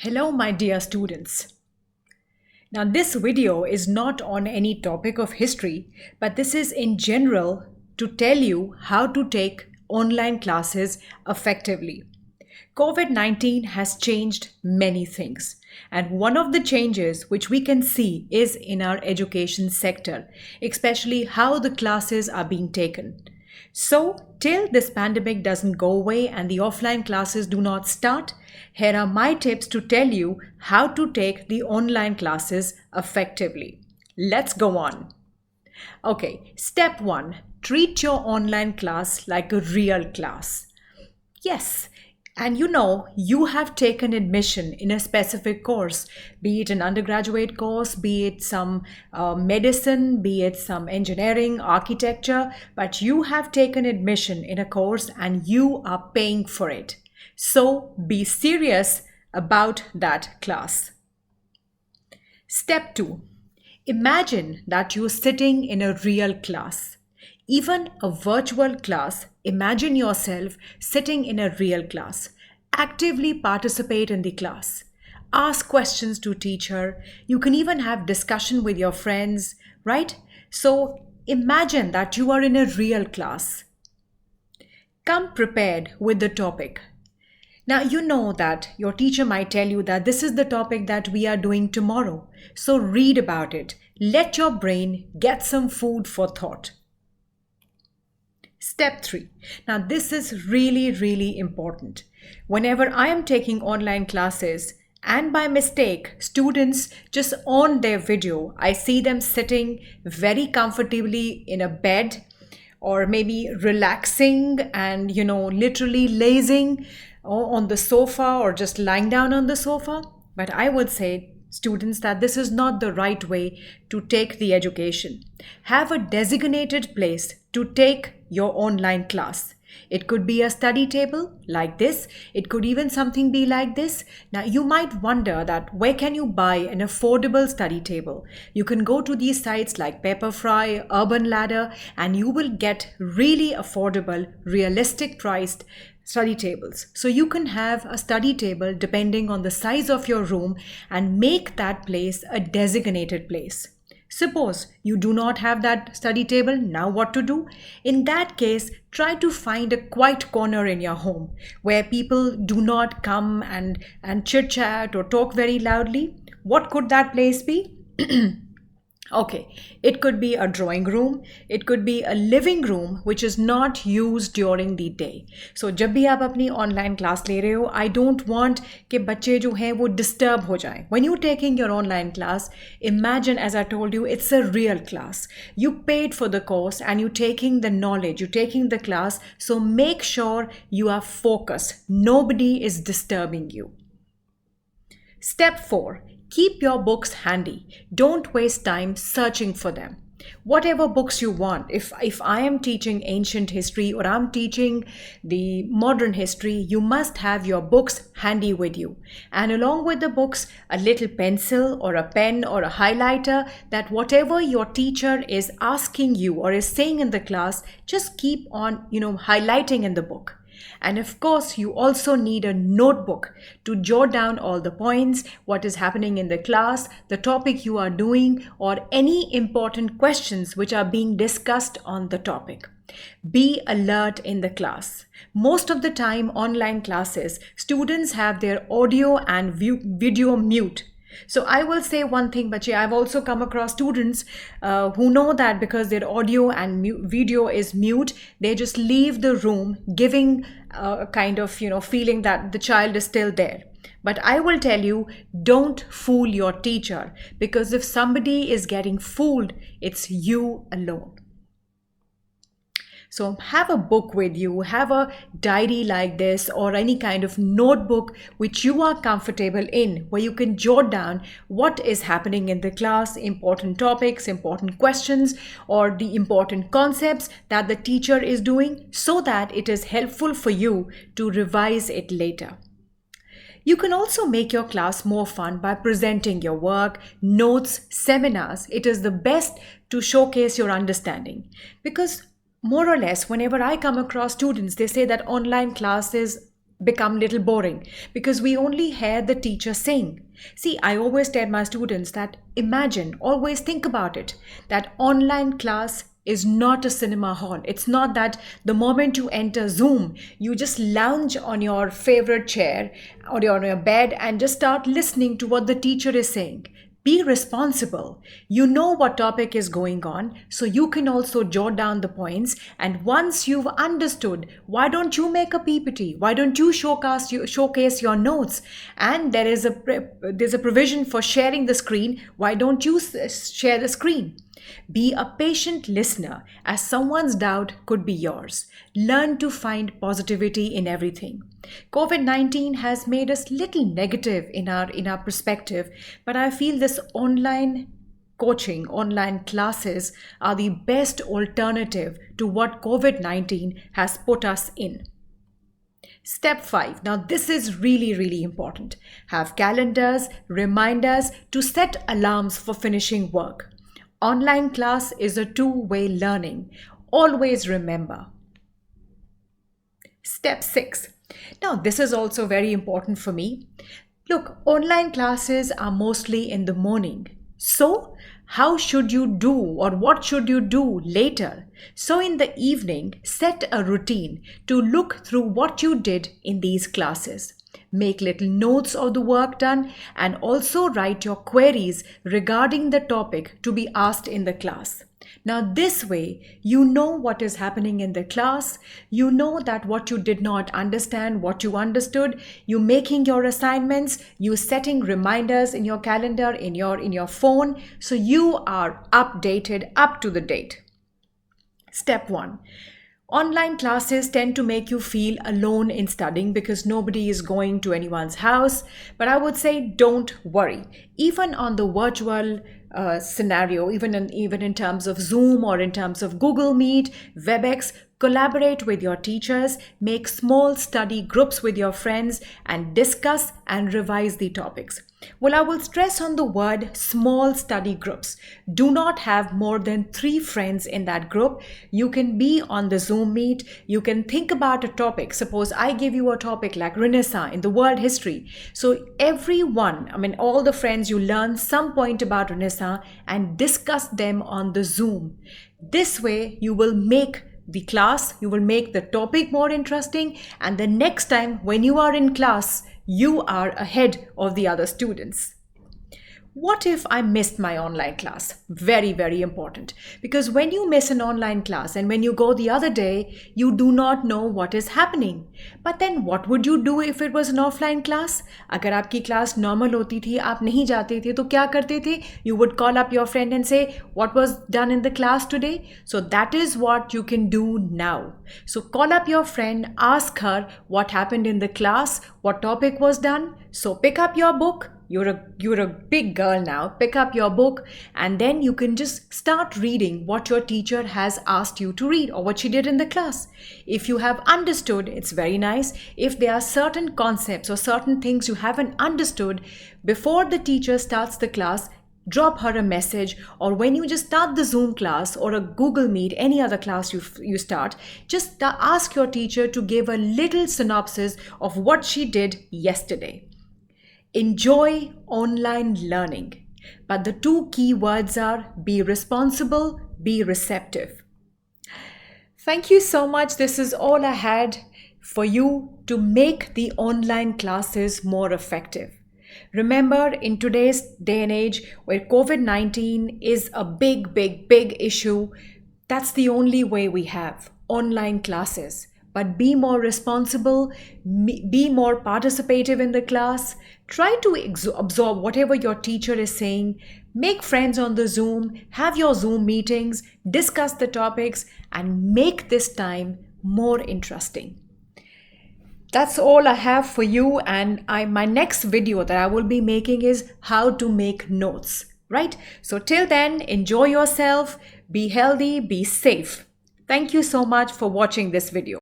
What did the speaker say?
Hello, my dear students. Now, this video is not on any topic of history, but this is in general to tell you how to take online classes effectively. COVID-19 has changed many things, and one of the changes which we can see is in our education sector, especially how the classes are being taken. So, till this pandemic doesn't go away and the offline classes do not start, here are my tips to tell you how to take the online classes effectively. Let's go on. Okay, step 1, treat your online class like a real class. Yes, and you have taken admission in a specific course, be it an undergraduate course, be it some medicine, be it some engineering, architecture, but you have taken admission in a course and you are paying for it. So be serious about that class. Step 2. Imagine that you're sitting in a real class. Even a virtual class, imagine yourself sitting in a real class. Actively participate in the class. Ask questions to teacher. You can even have discussion with your friends, right? So imagine that you are in a real class. Come prepared with the topic. Now, you know that your teacher might tell you that this is the topic that we are doing tomorrow. So read about it. Let your brain get some food for thought. Step 3. Now, this is really important. Whenever I am taking online classes and by mistake, students just on their video, I see them sitting very comfortably in a bed or maybe relaxing and, literally lazing on the sofa or just lying down on the sofa. But I would say, students, that this is not the right way to take the education. Have a designated place to take your online class. It could be a study table like this. It could even something be like this. Now you might wonder that where can you buy an affordable study table? You can go to these sites like Pepperfry, Urban Ladder, and you will get really affordable, realistic priced study tables. So you can have a study table depending on the size of your room and make that place a designated place. Suppose you do not have that study table, now what to do? In that case, try to find a quiet corner in your home where people do not come and chit chat or talk very loudly. What could that place be? Okay, it could be a drawing room, it could be a living room which is not used during the day. So जब भी आप अपनी online class ले रहे हो, I don't want कि बच्चे जो हैं वो disturb हो जाएं. When you're taking your online class, imagine, as I told you, it's a real class. You paid for the course and you're taking the knowledge, you're taking the class, so make sure you are focused. Nobody is disturbing you. Step 4. Keep your books handy. Don't waste time searching for them. Whatever books you want, if I am teaching ancient history or I'm teaching the modern history, you must have your books handy with you. And along with the books, a little pencil or a pen or a highlighter, that whatever your teacher is asking you or is saying in the class, just keep on, highlighting in the book. And of course, you also need a notebook to jot down all the points, what is happening in the class, the topic you are doing, or any important questions which are being discussed on the topic. Be alert in the class. Most of the time, online classes, students have their audio and video mute. So I will say one thing, Bache, I've also come across students who know that because their audio and video is mute, they just leave the room giving a kind of, feeling that the child is still there. But I will tell you, don't fool your teacher, because if somebody is getting fooled, it's you alone. So have a book with you, have a diary like this or any kind of notebook which you are comfortable in, where you can jot down what is happening in the class, important topics, important questions, or the important concepts that the teacher is doing, so that it is helpful for you to revise it later. You can also make your class more fun by presenting your work, notes, seminars. It is the best to showcase your understanding, because more or less, whenever I come across students, they say that online class is become little boring because we only hear the teacher saying. See, I always tell my students that imagine, always think about it, that online class is not a cinema hall. It's not that the moment you enter Zoom, you just lounge on your favorite chair or on your bed and just start listening to what the teacher is saying. Be responsible. You know what topic is going on, so you can also jot down the points. And once you've understood, why don't you make a PPT? Why don't you showcase your notes? And there's a provision for sharing the screen. Why don't you share the screen? Be a patient listener, as someone's doubt could be yours. Learn to find positivity in everything. COVID-19 has made us little negative in our perspective, but I feel this online coaching, online classes are the best alternative to what COVID-19 has put us in. Step 5. Now this is really, really important. Have calendars, reminders to set alarms for finishing work. Online class is a two-way learning. Always remember. Step 6. Now, this is also very important for me. Look, online classes are mostly in the morning. So, how should you do or what should you do later? So, in the evening, set a routine to look through what you did in these classes. Make little notes of the work done and also write your queries regarding the topic to be asked in the class. Now this way, you know what is happening in the class, you know that what you did not understand, what you understood, you making your assignments, you setting reminders in your calendar, in your phone, so you are updated, up to the date. Step 1. Online classes tend to make you feel alone in studying because nobody is going to anyone's house. But I would say don't worry. Even on the virtual scenario, even in terms of Zoom or in terms of Google Meet, WebEx, collaborate with your teachers, make small study groups with your friends and discuss and revise the topics. Well, I will stress on the word small study groups. Do not have more than 3 friends in that group. You can be on the Zoom meet. You can think about a topic. Suppose I give you a topic like Renaissance in the world history. So everyone, all the friends, you learn some point about Renaissance and discuss them on the Zoom. This way you will make the class, you will make the topic more interesting, and the next time when you are in class, you are ahead of the other students. What if I missed my online class? Very, very important. Because when you miss an online class and when you go the other day, you do not know what is happening. But then what would you do if it was an offline class? अगर आपकी class normal होती थी, आप नहीं जाते थे, तो क्या करते थे? You would call up your friend and say, what was done in the class today? So that is what you can do now. So call up your friend, ask her what happened in the class, what topic was done. So pick up your book. You're a big girl now. Pick up your book and then you can just start reading what your teacher has asked you to read or what she did in the class. If you have understood, it's very nice. If there are certain concepts or certain things you haven't understood, before the teacher starts the class, drop her a message, or when you just start the Zoom class or a Google Meet, any other class you start, just ask your teacher to give a little synopsis of what she did yesterday. Enjoy online learning, but the 2 key words are be responsible, be receptive. Thank you so much. This is all I had for you to make the online classes more effective. Remember, in today's day and age where COVID-19 is a big issue, that's the only way we have online classes. But be more responsible, be more participative in the class, try to absorb whatever your teacher is saying, make friends on the Zoom, have your Zoom meetings, discuss the topics, and make this time more interesting. That's all I have for you, and my next video that I will be making is how to make notes, right? So till then, enjoy yourself, be healthy, be safe. Thank you so much for watching this video.